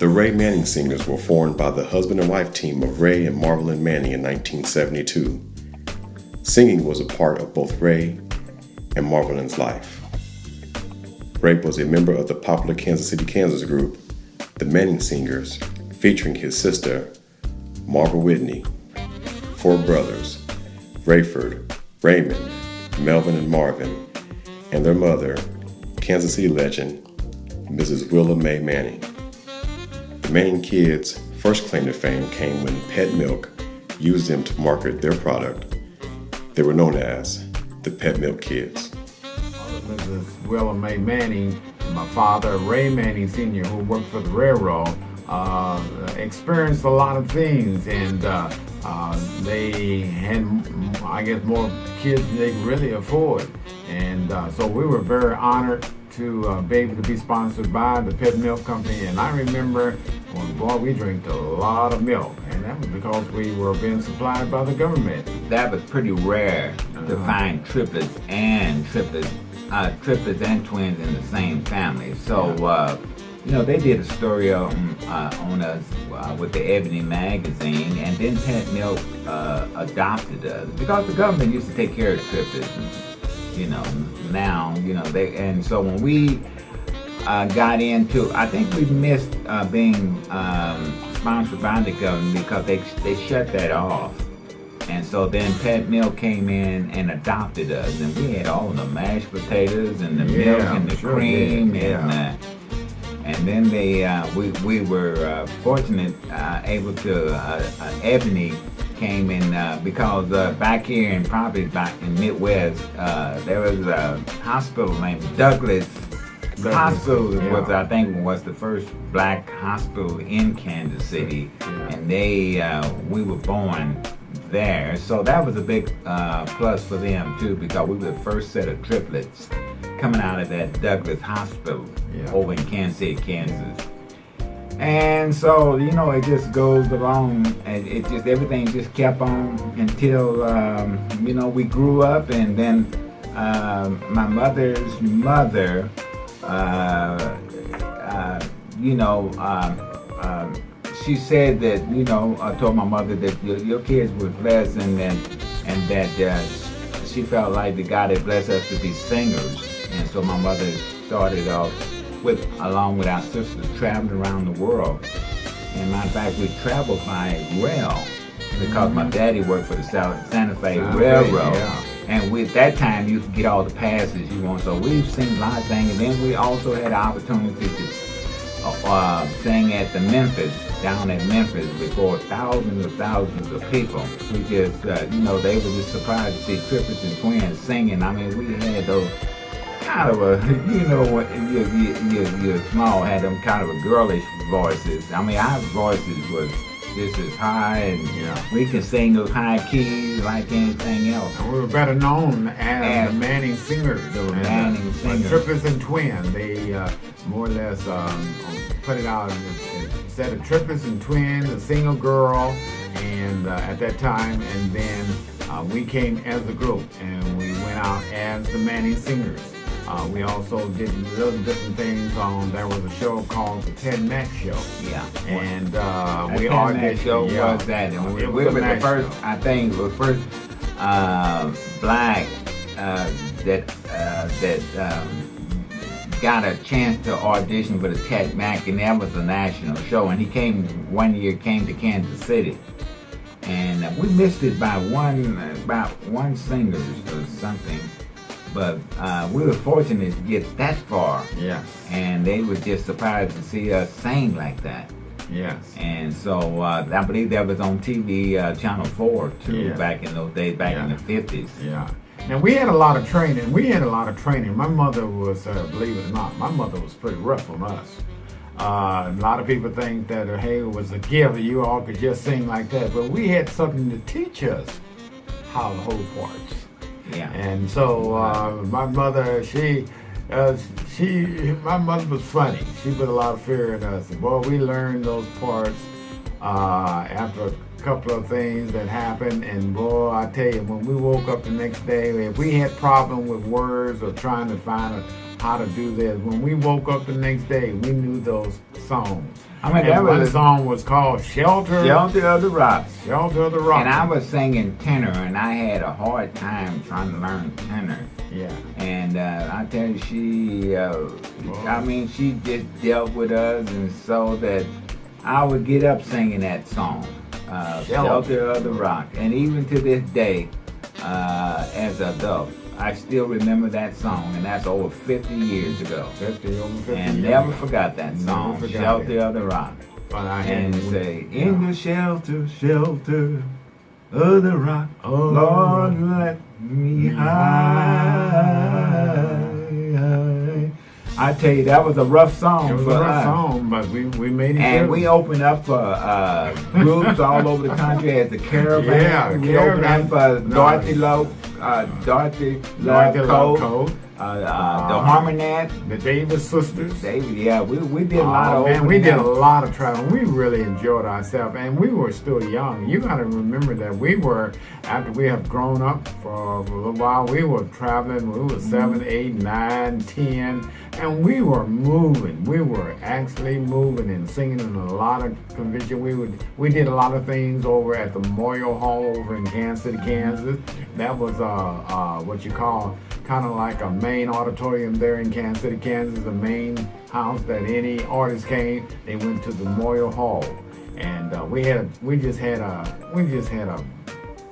The Ray Manning Singers were formed by the husband and wife team of Ray and Marvelyn Manning in 1972. Singing was a part of both Ray and Marvelyn's life. Ray was a member of the popular Kansas City, Kansas group, the Manning Singers, featuring his sister, Marva Whitney, four brothers, Rayford, Raymond, Melvin, and Marvin, and their mother, Kansas City legend, Mrs. Willa Mae Manning. The Manning kids' first claim to fame came when Pet Milk used them to market their product. They were known as the Pet Milk Kids. Mrs. Willa Mae Manning, my father, Ray Manning Sr., who worked for the railroad, experienced a lot of things, and they had, I guess, more kids than they could really afford. And so we were very honored to be able to be sponsored by the Pet Milk Company. And I remember, boy, we drank a lot of milk, and that was because we were being supplied by the government. That was pretty rare to find triplets and twins in the same family. So, they did a story on us with the Ebony magazine, and then Pet Milk adopted us because the government used to take care of the triplets. And so when we got into, I think we missed being sponsored by the government because they shut that off. And so then Pet Milk came in and adopted us, and we had all the mashed potatoes and the milk and the cream, and then we were fortunate, able to Ebony came in because back here in Midwest, there was a hospital named Douglas Hospital. Was the first black hospital in Kansas City, and we were born there. So that was a big plus for them too, because we were the first set of triplets coming out of that Douglas Hospital over in Kansas City, Kansas. And so, it just goes along, and everything just kept on until, we grew up, and then my mother's mother, she said that, I told my mother that your kids were blessed, and that she felt like the God had blessed us to be singers. And so my mother started off along with our sisters, traveling around the world. And matter of fact, we traveled by rail because my daddy worked for the Santa Fe Railroad. And at that time, you could get all the passes you want. So we've seen a lot of things. And then we also had the opportunity to sing at down at Memphis before thousands of people. We just, they were just surprised to see triplets and twins singing. I mean, we had those kind of you're small, had them kind of girlish voices. I mean, our voices was just as high, and we could sing those high keys like anything else. And we were better known as the Manning Singers. The Manning Singers. Triplets and twins. They more or less put it out instead of triplets and twins, a single girl, and at that time, and then we came as a group, and we went out as the Manning Singers. We also did little different things there was a show called the Ted Mack Show. Yeah. And we auditioned. Show was that. And we were the first, I think, the first black that got a chance to audition for the Ted Mack, and that was a national show. And he came to Kansas City. And we missed it by one singer or something. But we were fortunate to get that far. Yes. And they were just surprised to see us sing like that. Yes. And so I believe that was on TV, Channel 4 too, back in those days, back in the 50s. Yeah. And we had a lot of training. My mother was, believe it or not, my mother was pretty rough on us. A lot of people think that, hey, it was a gift, you all could just sing like that. But we had something to teach us how to hold parts. Yeah. And so my mother, my mother was funny. She put a lot of fear in us. And boy, we learned those parts after a couple of things that happened. And boy, I tell you, when we woke up the next day, if we had problem with words or trying to find how to do this, when we woke up the next day, we knew those songs. I mean, and one song was called Shelter of the Rock. Shelter of the Rock. And I was singing tenor, and I had a hard time trying to learn tenor. Yeah. And I tell you, she just dealt with us, and so that I would get up singing that song, Shelter of the Rock. And even to this day, as an adult, I still remember that song, and that's over 50 years ago. Over 50 and years never ago. forgot that song, Shelter of the Rock. And say, in the shelter of the rock, Lord, let me hide. I tell you, that was a rough song. It was a rough song, but we made it. And we opened up for groups all over the country as the Caravan. Yeah, we opened up for Dorothy Love Code. The Harmonette, the Davis sisters. We did a lot of we did a lot of traveling. We really enjoyed ourselves, and we were still young. You got to remember that we were, after we have grown up for a little while, we were traveling. We were 7, 8, 9, 10, and we were moving. We were actually moving and singing in a lot of convention. We did a lot of things over at the Memorial Hall over in Kansas City, Kansas. That was what you call kind of like a main auditorium there in Kansas City, Kansas, the main house that any artist came. They went to the Memorial Hall, and we just had a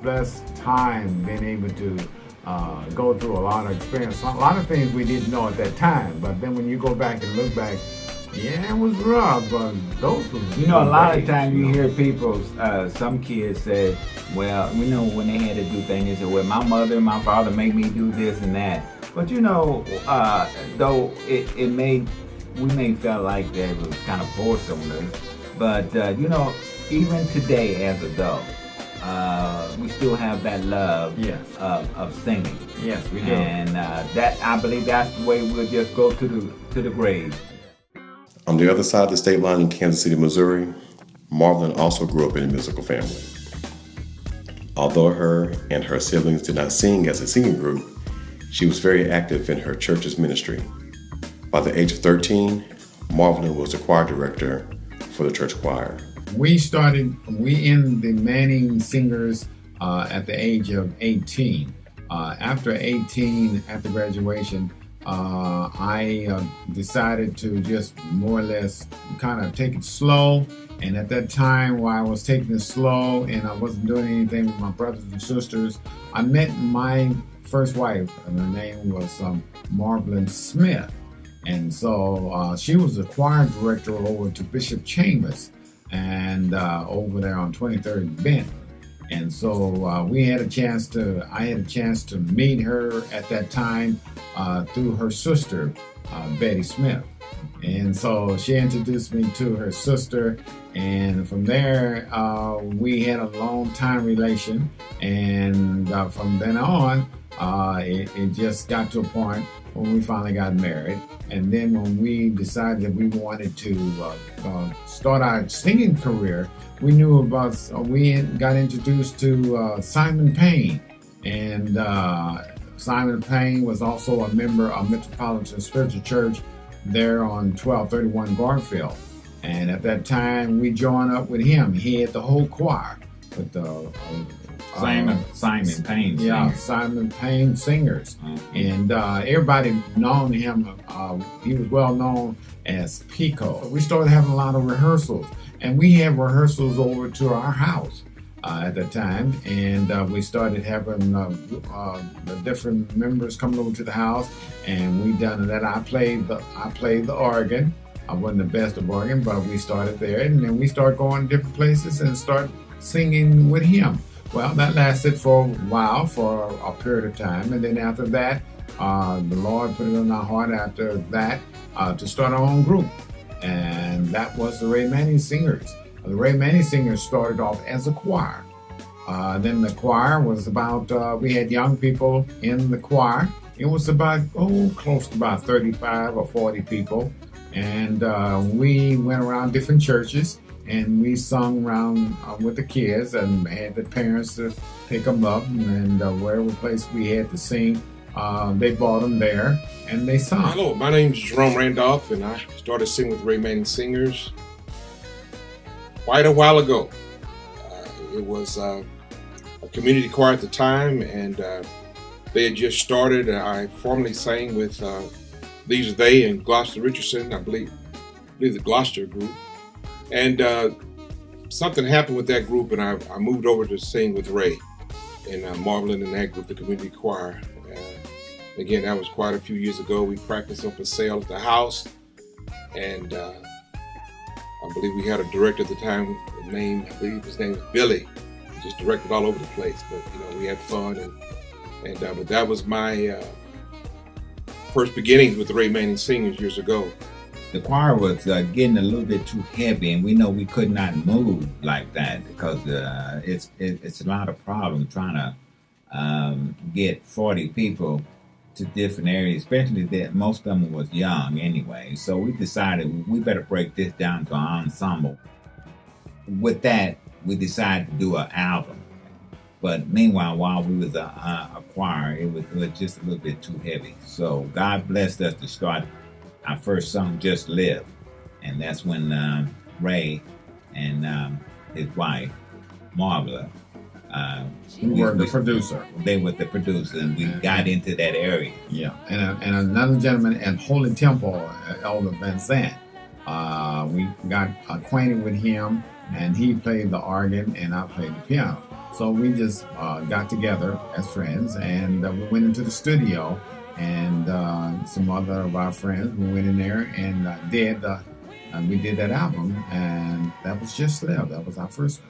blessed time being able to go through a lot of experience, a lot of things we didn't know at that time. But then when you go back and look back, yeah, it was rough, but those were a lot of times you hear people, some kids say, well, when they had to do things, they said, well, my mother and my father made me do this and that. But though we may feel like that was kind of forced on us, but even today as adults, we still have that love of singing. Yes, we do. And that, I believe that's the way we'll just go to the grave. On the other side of the state line in Kansas City, Missouri, Marvelyn also grew up in a musical family. Although her and her siblings did not sing as a singing group, she was very active in her church's ministry. By the age of 13, Marvelyn was the choir director for the church choir. We in the Manning Singers at the age of 18. After 18, after graduation, I decided to just more or less kind of take it slow. And at that time, while I was taking it slow and I wasn't doing anything with my brothers and sisters, I met my first wife, and her name was Marvelyn Smith. And so she was the choir director over to Bishop Chambers and over there on 23rd Bent. And so I had a chance to meet her at that time through her sister, Betty Smith. And so she introduced me to her sister, and from there we had a long time relation, and from then on it just got to a point when we finally got married. And then when we decided that we wanted to start our singing career, we got introduced to Simon Payne, and Simon Payne was also a member of Metropolitan Spiritual Church there on 1231 Garfield. And at that time, we joined up with him. He had the whole choir with the Simon Payne. Yeah, Simon Payne Singers. Mm-hmm. And everybody known him. He was well known as Pico. We started having a lot of rehearsals, and we had rehearsals over to our house at the time, and we started having the different members coming over to the house, and we done that. I played the organ. I wasn't the best of organ, but we started there, and then we started going to different places and start singing with him. Well, that lasted for a while, for a period of time, and then after that, the Lord put it on our heart after that to start our own group, and that was the Ray Manning Singers. The Ray Manning Singers started off as a choir. Then the choir was about, we had young people in the choir. It was about, close to about 35 or 40 people. And we went around different churches, and we sung around with the kids and had the parents to pick them up. And wherever place we had to sing, they brought them there and they sung. Hello, my name is Jerome Randolph, and I started singing with Ray Manning Singers quite a while ago. It was a community choir at the time, and they had just started. I formerly sang with These Are They and Gloucester Richardson, I believe the Gloucester group. And something happened with that group, and I moved over to sing with Ray and Marvelyn and that group, the community choir. Again, that was quite a few years ago. We practiced on Paseo at the house, and I believe we had a director at the time. I believe his name was Billy. He just directed all over the place, but we had fun, and but that was my first beginnings with the Ray Manning Singers years ago. The choir was getting a little bit too heavy, and we know we could not move like that because it's a lot of problems trying to get 40 people to different areas, especially that most of them was young anyway. So we decided we better break this down to an ensemble. With that, we decided to do an album. But meanwhile, while we was a choir, it was just a little bit too heavy. So God blessed us to start our first song, Just Live. And that's when Ray and his wife, Marvelyn, we were the producer. They were the producer, and we got into that area. Yeah, and another gentleman at Holy Temple, Elder Van Sant. We got acquainted with him, and he played the organ, and I played the piano. So we just got together as friends, and we went into the studio, and some other of our friends, we went in there and we did that album, and that was Just Live. That was our first one.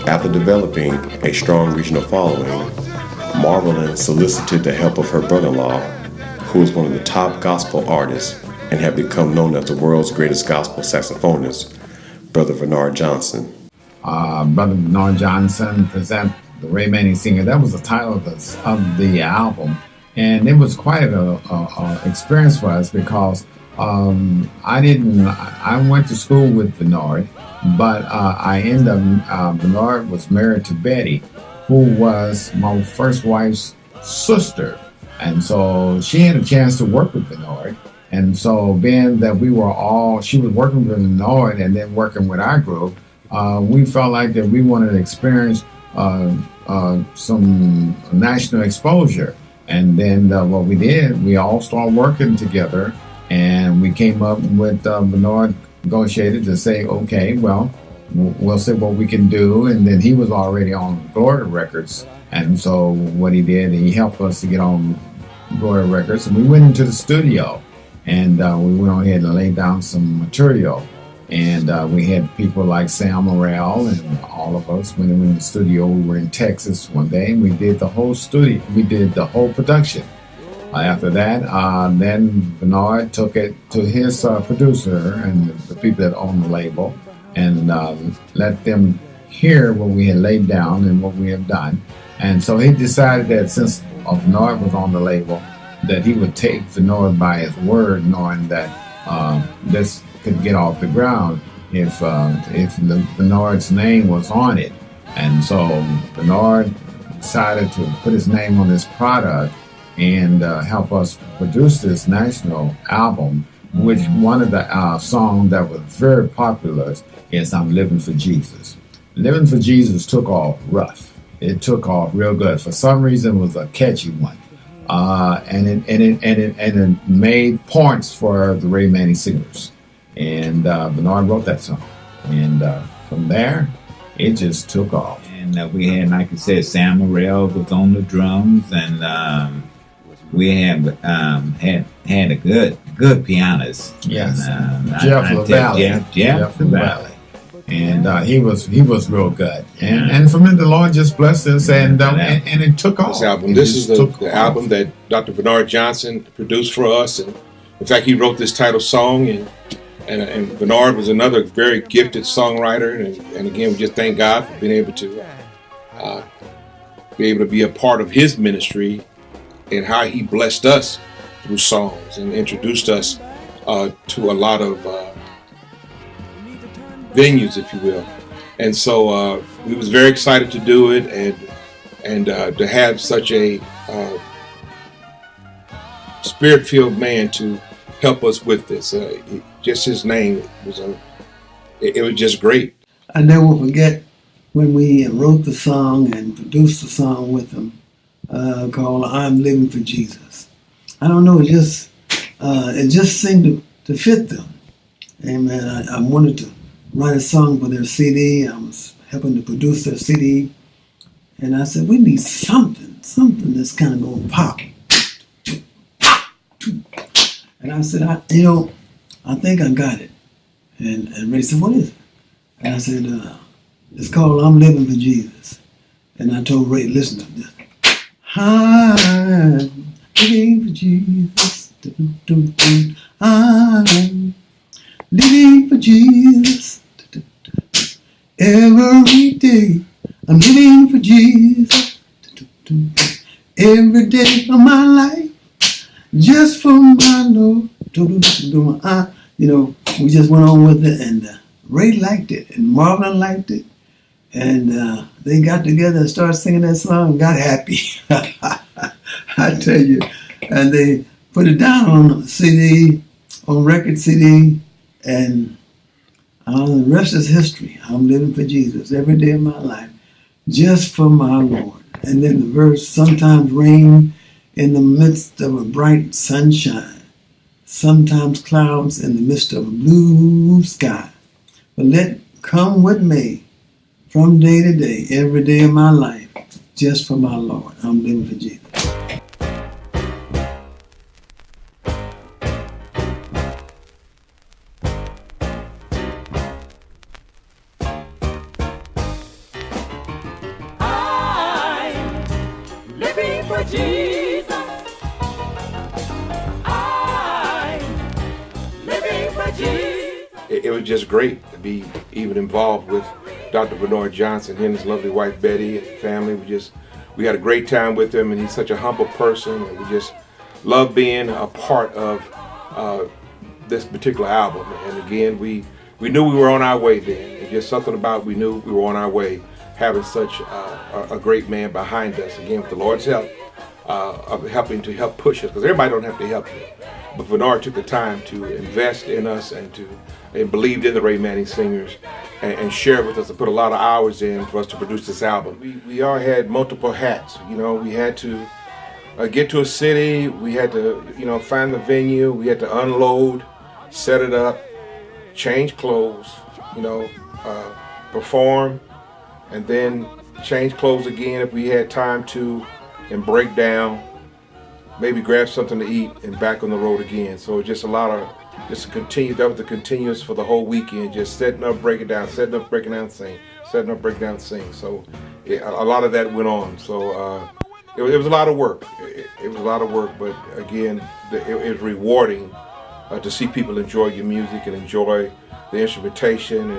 After developing a strong regional following, Marvelyn solicited the help of her brother-in-law, who was one of the top gospel artists and had become known as the world's greatest gospel saxophonist, Brother Bernard Johnson. Brother Bernard Johnson present the Ray Manning Singer. That was the title of the album, and it was quite a experience for us because I went to school with Bernard, but I ended up, Bernard was married to Betty, who was my first wife's sister. And so she had a chance to work with Bernard. And so being that she was working with Bernard and then working with our group, we felt like that we wanted to experience some national exposure. And then what we did, we all started working together, and we came up with Bernard negotiated to say, okay, well, we'll see what we can do. And then he was already on Gloria Records. And so what he did, he helped us to get on Gloria Records. And we went into the studio, and we went on ahead and laid down some material. And we had people like Sam Morrell and all of us. When we were in the studio, we were in Texas one day, and we did the whole studio. We did the whole production. After that, then Bernard took it to his producer and the people that own the label, and let them hear what we had laid down and what we have done. And so he decided that since Bernard was on the label, that he would take Bernard by his word, knowing that this could get off the ground if Bernard's name was on it. And so Bernard decided to put his name on this product and help us produce this national album, which one of the songs that was very popular is I'm Living for Jesus. Living for Jesus took off rough. It took off real good. For some reason, it was a catchy one. And it made points for the Ray Manning Singers. And Bernard wrote that song. And from there, it just took off. And we had, like I said, Sam Morrell was on the drums, and we had a good pianist. Yes, And, Jeff LaValle. Jeff LaValle. And he was real good. And from it, the Lord just blessed us, and it took off. This is the album that Dr. Bernard Johnson produced for us, and in fact, he wrote this title song, and Bernard was another very gifted songwriter, and again, we just thank God for being able to be a part of his ministry and how he blessed us through songs and introduced us to a lot of venues, if you will. And so we was very excited to do it, and to have such a spirit-filled man to help us with this. Just his name was it was just great. I never forget when we wrote the song and produced the song with him, called "I'm Living for Jesus." I don't know, it just seemed to fit them. Amen. I wanted to write a song for their CD. I was helping to produce their CD, and I said, we need something that's kind of going to pop. And I said, I think I got it. And Ray said, what is it? And I said, it's called I'm Living for Jesus. And I told Ray, listen to this. I'm living for Jesus. I'm living for Jesus. Every day I'm living for Jesus. Every day of my life, just for my Lord. We just went on with it, and Ray liked it, and Marvelyn liked it, and they got together and started singing that song and got happy. I tell you. And they put it down on CD, on record CD, and the rest is history. I'm living for Jesus every day of my life, just for my Lord. And then the verse, sometimes rain in the midst of a bright sunshine, sometimes clouds in the midst of a blue sky. But let come with me from day to day, every day of my life, just for my Lord. I'm living for Jesus. It was just great to be even involved with Dr. Bernard Johnson, he and his lovely wife Betty and family. We had a great time with him, and he's such a humble person, and we just love being a part of this particular album. And again, we knew we were on our way then. It's just something about we knew we were on our way, having such a great man behind us, again, with the Lord's help, of helping to help push us, because everybody don't have to help you. But Bernard took the time to invest in us and believed in the Ray Manning Singers and shared with us and put a lot of hours in for us to produce this album. We all had multiple hats. We had to get to a city. We had to, find the venue. We had to unload, set it up, change clothes, perform, and then change clothes again if we had time to, and break down, maybe grab something to eat, and back on the road again. So just a lot of, that was the continuous for the whole weekend, just setting up, breaking down, setting up, breaking down, sing, setting up, breaking down, sing. So a lot of that went on. So it was a lot of work. It was a lot of work, but again, it was rewarding to see people enjoy your music and enjoy the instrumentation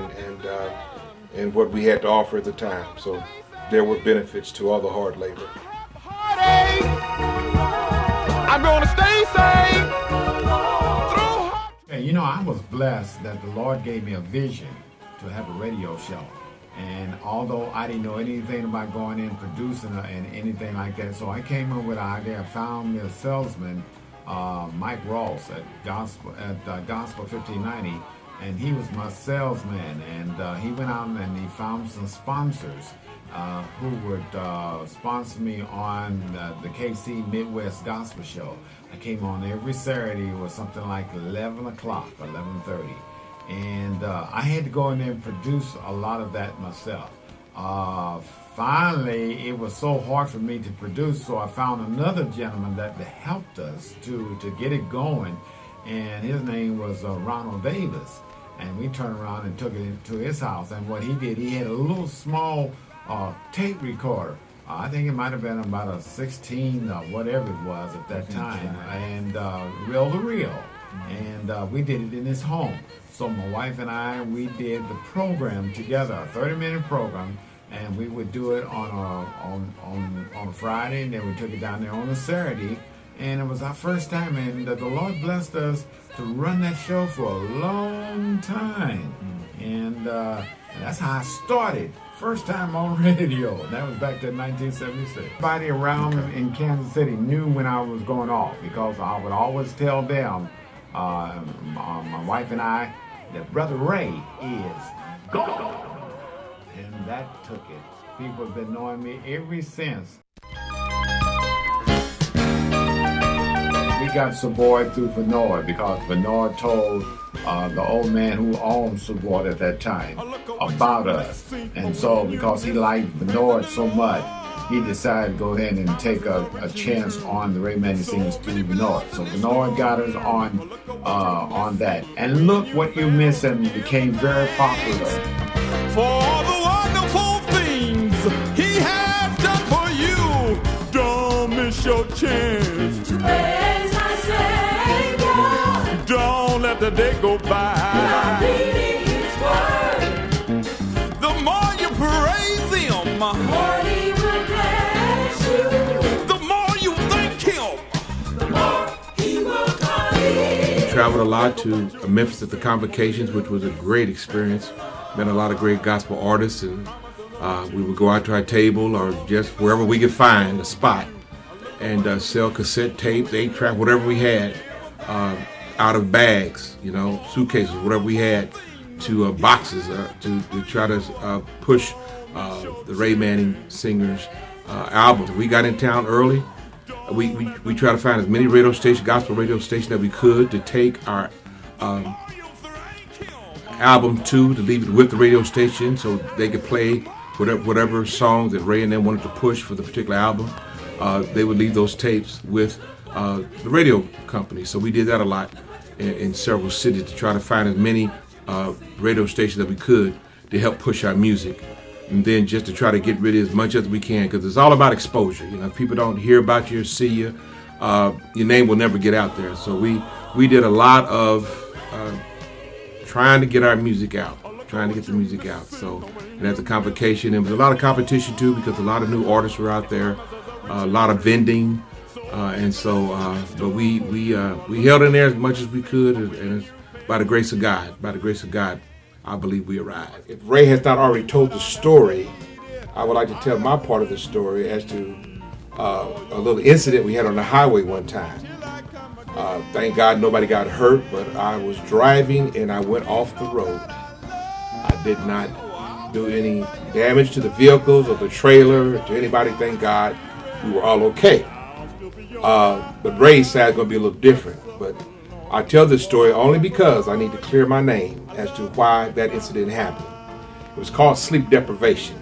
and what we had to offer at the time. So there were benefits to all the hard labor. I'm gonna stay safe. Hey, you know, I was blessed that the Lord gave me a vision to have a radio show. And although I didn't know anything about going in producing and anything like that, so I came up with an idea. I found me a salesman, Mike Ross at Gospel 1590, and he was my salesman. And he went out and he found some sponsors who would sponsor me on the KC Midwest Gospel Show. I came on every Saturday. It was something like 11 o'clock, 11:30. And I had to go in there and produce a lot of that myself. Finally, it was so hard for me to produce, so I found another gentleman that helped us to get it going. And his name was Ronald Davis. And we turned around and took it into his house. And what he did, he had a little small tape recorder. I think it might have been about a 16, whatever it was at that time, and reel to reel. And we did it in his home. So my wife and I, we did the program together, a 30-minute program, and we would do it on a Friday, and then we took it down there on a Saturday. And it was our first time, and the Lord blessed us to run that show for a long time. And that's how I started. First time on radio. That was back in 1976. Everybody around in Kansas City knew when I was going off, because I would always tell them, my wife and I, that Brother Ray is gone. And that took it. People have been knowing me ever since. We got Savoy through Bernard, because Bernard told the old man who owned Savoy at that time about us. And so because he liked Bernard so much, he decided to go ahead and take a chance on the Ray Manning Singers through Bernard. So Bernard got us on that. And look what you missed, and became very popular. For all the wonderful things he has done for you, don't miss your chance. Praise my Savior. Don't let the day go by. I'm reading his word. The more you praise him, Lord, he will bless you. the more you thank him. The more he will come in. Traveled a lot to Memphis at the Convocations, which was a great experience. Met a lot of great gospel artists, and we would go out to our table or just wherever we could find a spot and sell cassette tapes, 8-track, whatever we had, out of bags, suitcases, whatever we had, to boxes to try to push the Ray Manning Singers albums. We got in town early. We tried to find as many radio stations, gospel radio stations that we could, to take our album to leave it with the radio station so they could play whatever songs that Ray and them wanted to push for the particular album. They would leave those tapes with the radio company. So we did that a lot in several cities, to try to find as many radio stations that we could to help push our music. And then just to try to get rid of as much as we can, because it's all about exposure. If people don't hear about you or see you, your name will never get out there. So we did a lot of trying to get our music out, trying to get the music out. So, and at the Convocation, there was a lot of competition too, because a lot of new artists were out there, a lot of vending, and so, but we held in there as much as we could, and by the grace of God, I believe we arrived. If Ray has not already told the story, I would like to tell my part of the story as to a little incident we had on the highway one time. Thank God nobody got hurt, but I was driving and I went off the road. I did not do any damage to the vehicles or the trailer, to anybody, thank God. We were all okay. But Ray's side is going to be a little different. But I tell this story only because I need to clear my name as to why that incident happened. It was called sleep deprivation.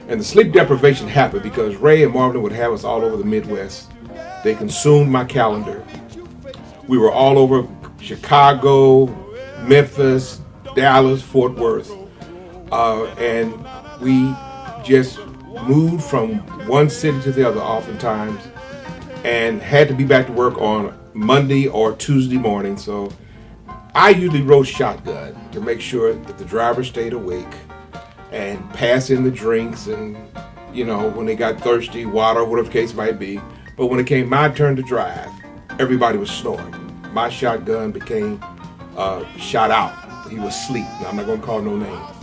And the sleep deprivation happened because Ray and Marvelyn would have us all over the Midwest. They consumed my calendar. We were all over Chicago, Memphis, Dallas, Fort Worth. And we just moved from one city to the other oftentimes, and had to be back to work on Monday or Tuesday morning. So I usually rode shotgun to make sure that the driver stayed awake and pass in the drinks and when they got thirsty, water, whatever the case might be. But when it came my turn to drive, everybody was snoring. My shotgun became shot out. He was asleep. Now, I'm not going to call no names.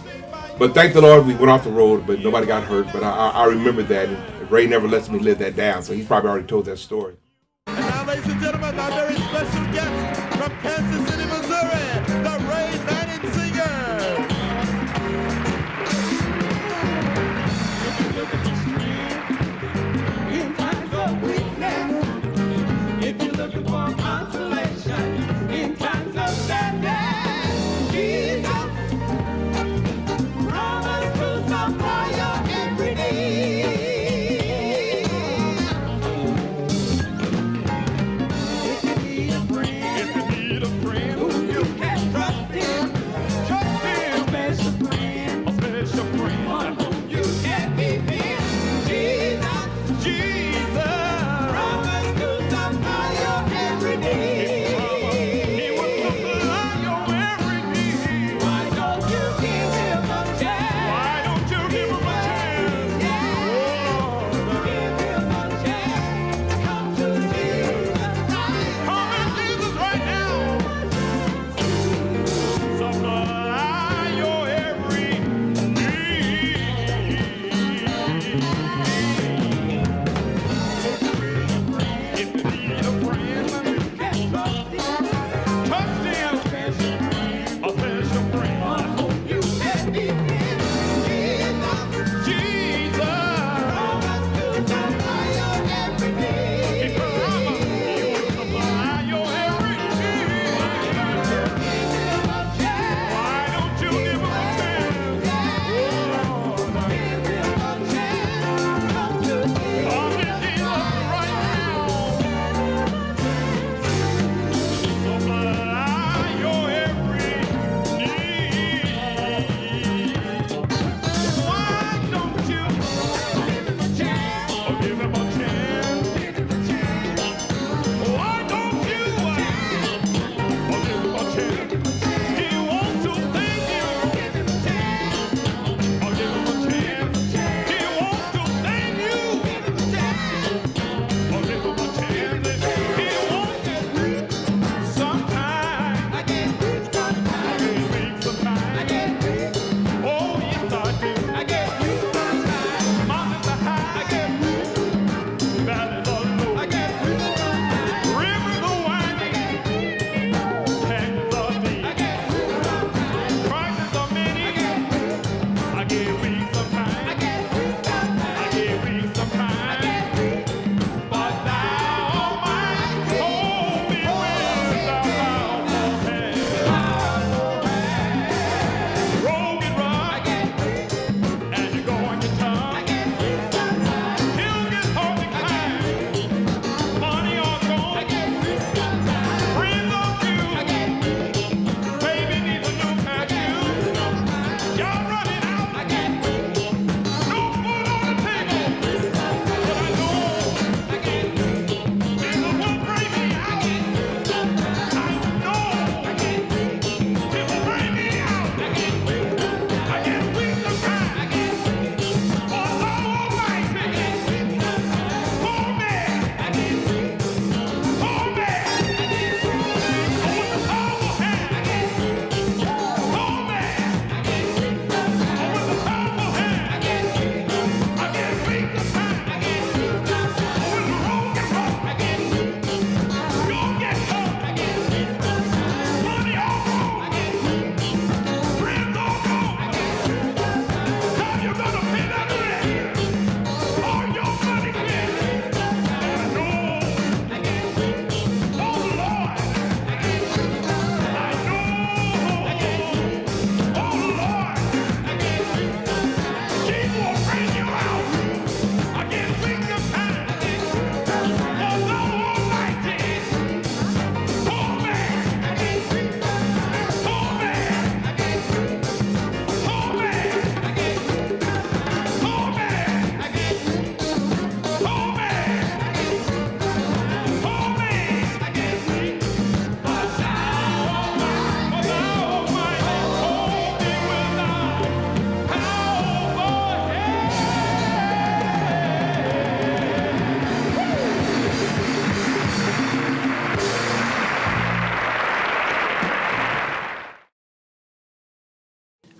But thank the Lord, we went off the road, but nobody got hurt. But I remember that, and Ray never lets me live that down, so he's probably already told that story. And now, ladies and gentlemen, our very special guest from Kansas City, Missouri, the Ray Manning Singer. In times of weakness, if you're looking for consolation, in times of sadness, Jesus promised to supply your every need. If you need a friend,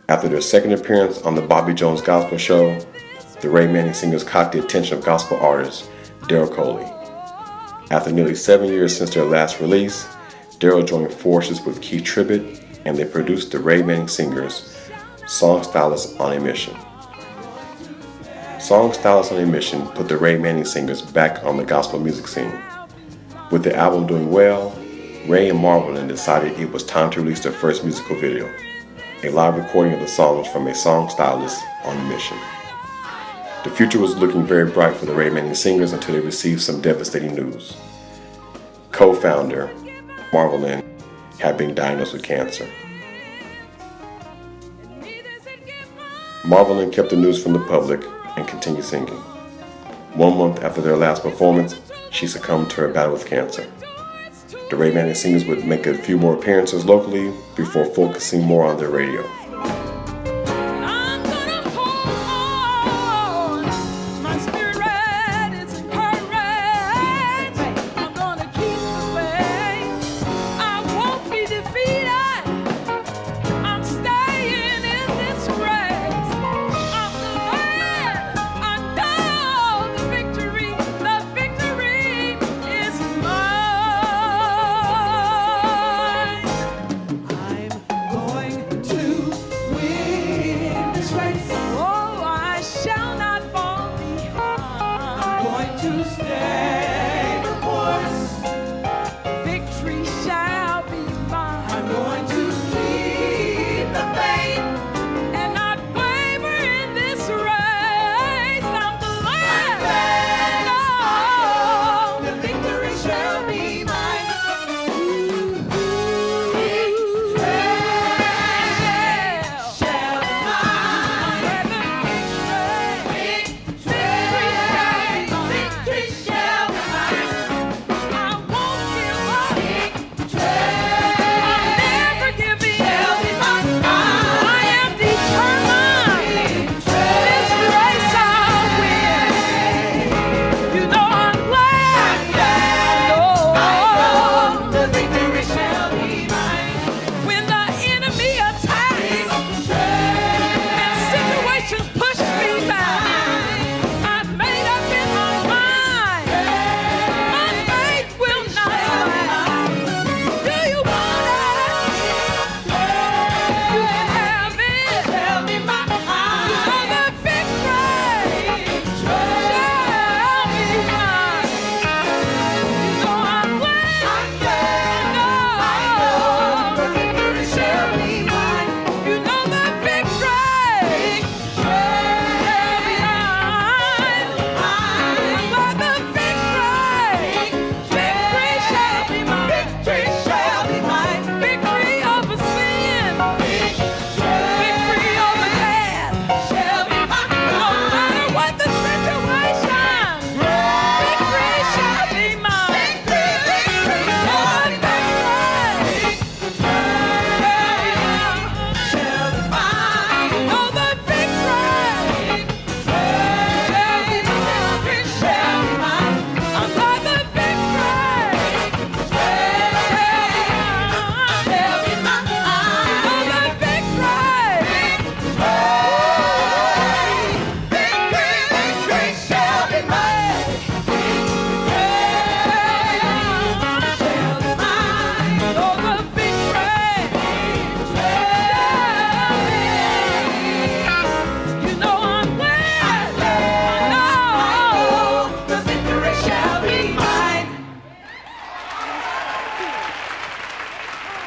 After their second appearance on the Bobby Jones Gospel Show, the Ray Manning Singers caught the attention of gospel artist Daryl Coley. After nearly 7 years since their last release, Daryl joined forces with Keith Tribbett, and they produced the Ray Manning Singers' Song Stylist on a Mission. Song Stylist on a Mission put the Ray Manning Singers back on the gospel music scene. With the album doing well, Ray and Marvelyn decided it was time to release their first musical video, a live recording of the songs from a song stylist on a mission. The future was looking very bright for the Ray Manning Singers until they received some devastating news. Co-founder Marvelyn had been diagnosed with cancer. Marvelyn kept the news from the public and continued singing. 1 month after their last performance, she succumbed to her battle with cancer. The Ray Manning Singers would make a few more appearances locally before focusing more on their radio.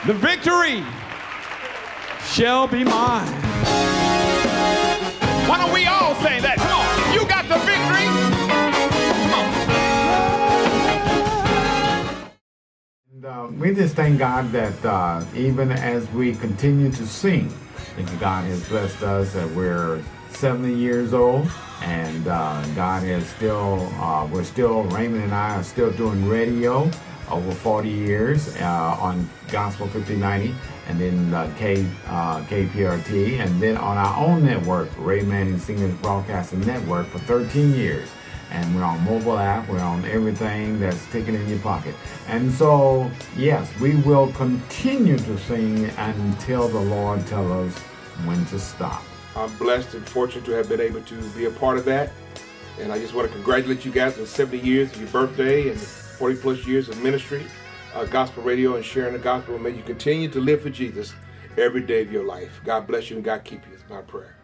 The victory shall be mine. Why don't we all say that? Come on, you got the victory. Come on. And, we just thank God that even as we continue to sing, that God has blessed us, that we're 70 years old, and God is still, Raymond and I are still doing radio over 40 years on Gospel 5090, and then KPRT, and then on our own network, Ray Manning Singers Broadcasting Network, for 13 years. And we're on mobile app, we're on everything that's taken in your pocket. And so, yes, we will continue to sing until the Lord tells us when to stop. I'm blessed and fortunate to have been able to be a part of that. And I just want to congratulate you guys on 70 years of your birthday and 40 plus years of ministry, gospel radio, and sharing the gospel. May you continue to live for Jesus every day of your life. God bless you and God keep you. It's my prayer.